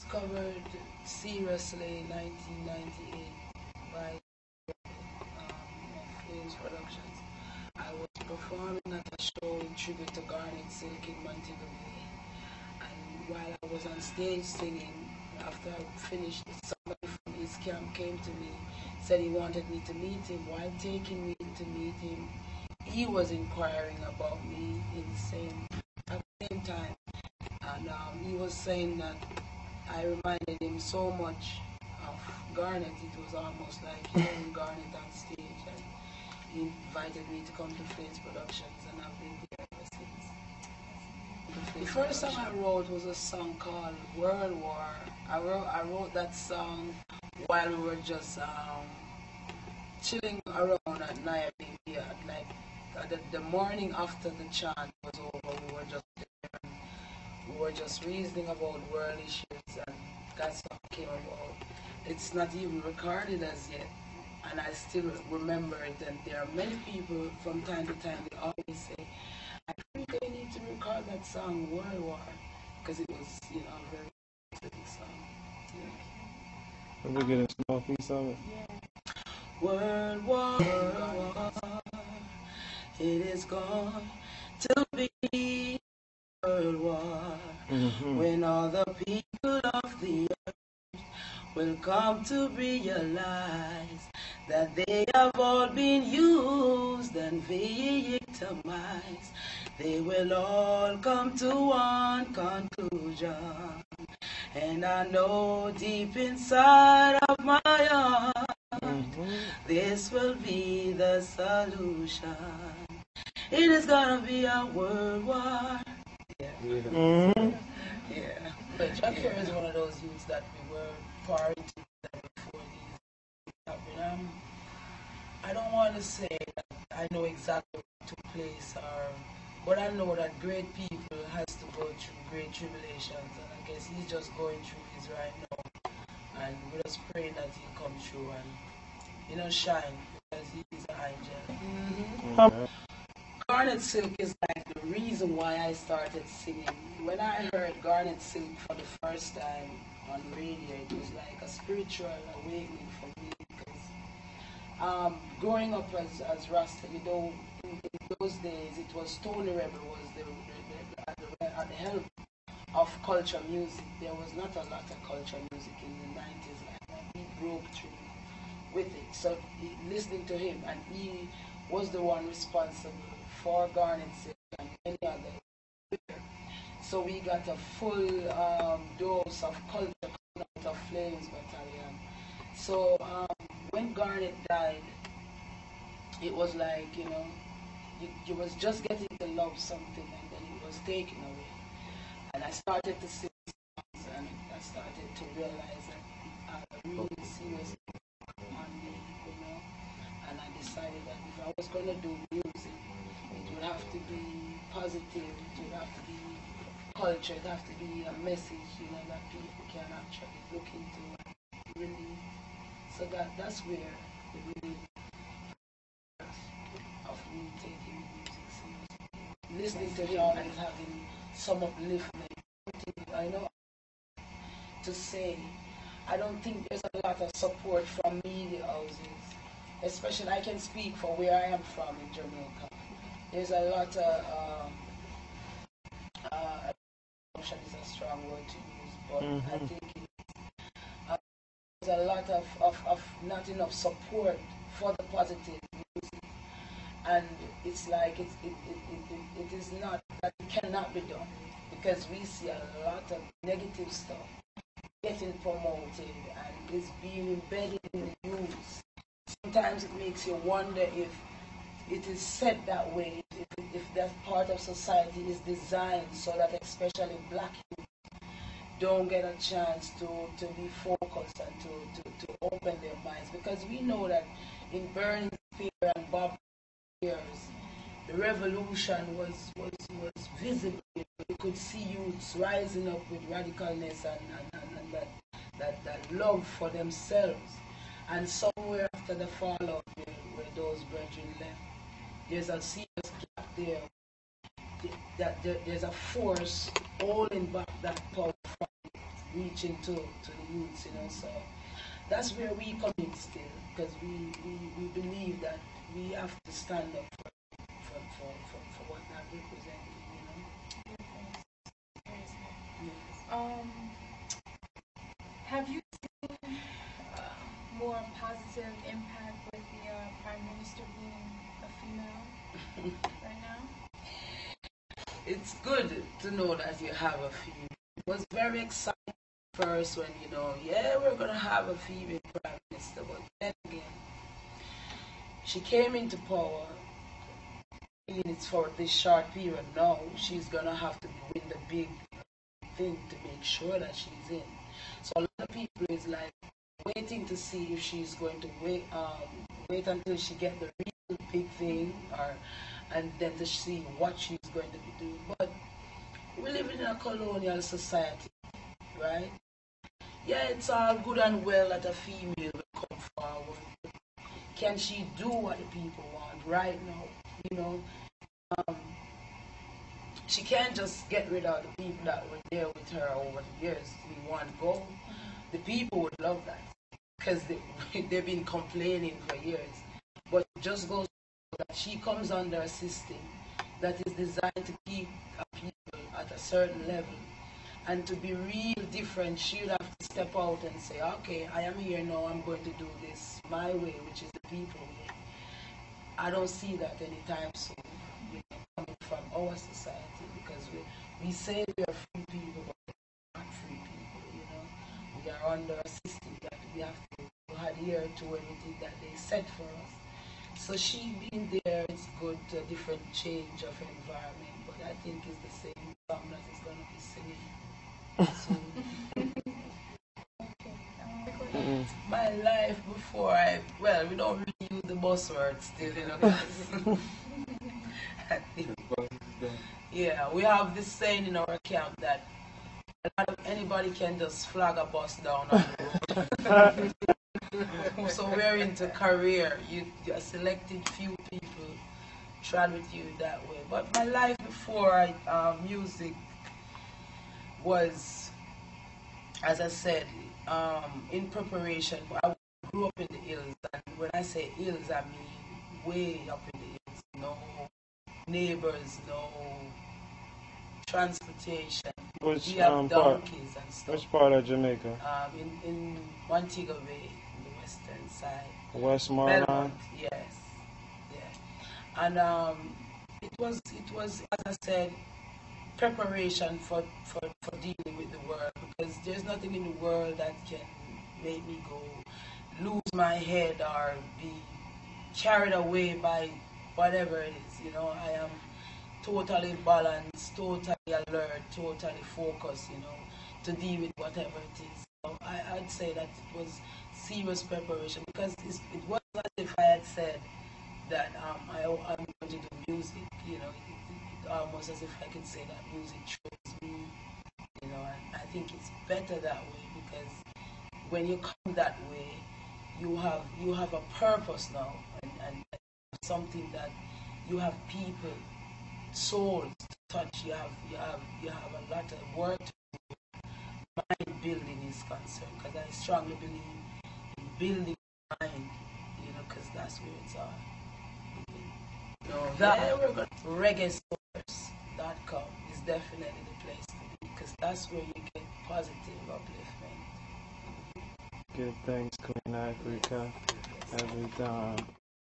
discovered seriously in 1998 by Flames Productions. I was performing at a show in tribute to Garnet Silk in Montego Bay. And while I was on stage singing, after I finished, somebody from his camp came to me, said he wanted me to meet him. While taking me to meet him, he was inquiring about me at the same time. And he was saying that I reminded him so much of Garnet. It was almost like hearing Garnet on stage. And he invited me to come to Flames Productions, and I've been here ever since. The first song I wrote was a song called World War. I wrote that song while we were just chilling around at Nairobi. Like the morning after the chant was over, we were just there. We were just reasoning about world issues, and that song came about. It's not even recorded as yet, and I still remember it. And there are many people from time to time, they always say, I think I need to record that song World War, because it was, a very specific song. Can we get a small piece of it? Yeah. World War, it is going to be World War, when all the people of the earth will come to realize that they have all been used and victimized. They will all come to one conclusion, and I know deep inside of my heart, this will be the solution. It is gonna be a world war. Yeah. But Jackie is one of those youths that we were prior to that before these happened. I don't want to say that I know exactly what took place, but I know that great people has to go through great tribulations, and I guess he's just going through his right now, and we're just praying that he'll come through and shine, because he's an angel. Garnet Silk is like the reason why I started singing. When I heard Garnet Silk for the first time on radio, it was like a spiritual awakening for me, because growing up as Rasta, in those days it was Tony Rebel was at the help of culture music. There was not a lot of culture music in the 90s like that. He broke through with it. So listening to him, and he was the one responsible for Garnet Silk and many others. So we got a full dose of culture coming out of Flames Battalion. So when Garnet died, it was like, you was just getting to love something, and then it was taken away. And I started to sing songs, and I started to realize that it had a really serious impact on me, and I decided that if I was going to do music, it would have to be positive, it would have to be culture, it would have to be a message, that people can actually look into and really. So that's where the really of me taking music seriously. Listening to him and having some upliftment. I know to say, I don't think there's a lot of support from media houses, especially I can speak for where I am from in Jamaica. There's a lot of corruption is a strong word to use, but I think there's a lot of not enough support for the positive music, and it's like it is not that it cannot be done, because we see a lot of negative stuff getting promoted and is being embedded in the news. Sometimes it makes you wonder if it is set that way, if that part of society is designed so that especially black youth don't get a chance to be focused and to open their minds. Because we know that in Burning Spear and Bob years, the revolution was visible. You could see youths rising up with radicalness and that love for themselves. And somewhere after the fallout where those brethren left, there's a serious gap there. There's a force holding back that power from reaching to the youths, you know. So that's where we come in still, because we believe that we have to stand up for what that represents, you know. Yes. Have you seen more positive impact with the Prime Minister being a female right now? It's good to know that you have a female. It was very exciting first when, you know, yeah, we're going to have a female Prime Minister, but then again, she came into power. It's for this short period now. She's going to have to win the big thing to make sure that she's in. So a lot of people is like waiting to see if she's going to wait until she get the real big thing, and then to see what she's going to be doing. But we live in a colonial society, right? Yeah, it's all good and well that a female will come forward. Can she do what the people want right now? You know, she can't just get rid of the people that were there with her over the years in one go. The people would love that because they've been complaining for years. But it just goes that she comes under a system that is designed to keep people at a certain level. And to be real different, she would have to step out and say, okay, I am here now, I'm going to do this my way, which is the people way. I don't see that anytime soon, you know, coming from our society, because we say we are free people, but we're not free people, you know. We are under a system that we have to adhere to everything that they set for us. So she being there is good, a different change of environment, but I think it's the same song that is going to be singing soon. My life before we don't really use the buzzword still, you know. I think, yeah, we have this saying in our camp that anybody can just flag a bus down on the road. So we're into career. You a selected few people try with you that way. But my life before music was, as I said, in preparation. I grew up in the hills, and when I say hills, I mean way up in the hills. No neighbors, no transportation. Which we have donkeys and stuff. Which part of Jamaica? In Montego Bay, in the western side. West Marlon? Yes. Yeah. And it was, as I said, preparation for dealing with the world, because there's nothing in the world that can make me go lose my head or be carried away by whatever it is. You know, I am totally balanced, totally alert, totally focused, you know, to deal with whatever it is. So I'd say that it was serious preparation, because it wasn't as if I had said that I'm going to do music, you know. It almost as if I could say that music chose me, you know, and I think it's better that way, because when you come that way, you have a purpose now, and something that you have people, souls to touch. You have a lot of work to do. Mind building is concerned, because I strongly believe in building mind, you know, because that's where it's all. No, that reggaesource.com is definitely the place to be, because that's where you get positive upliftment. Give thanks, Queen Ifrica, every time.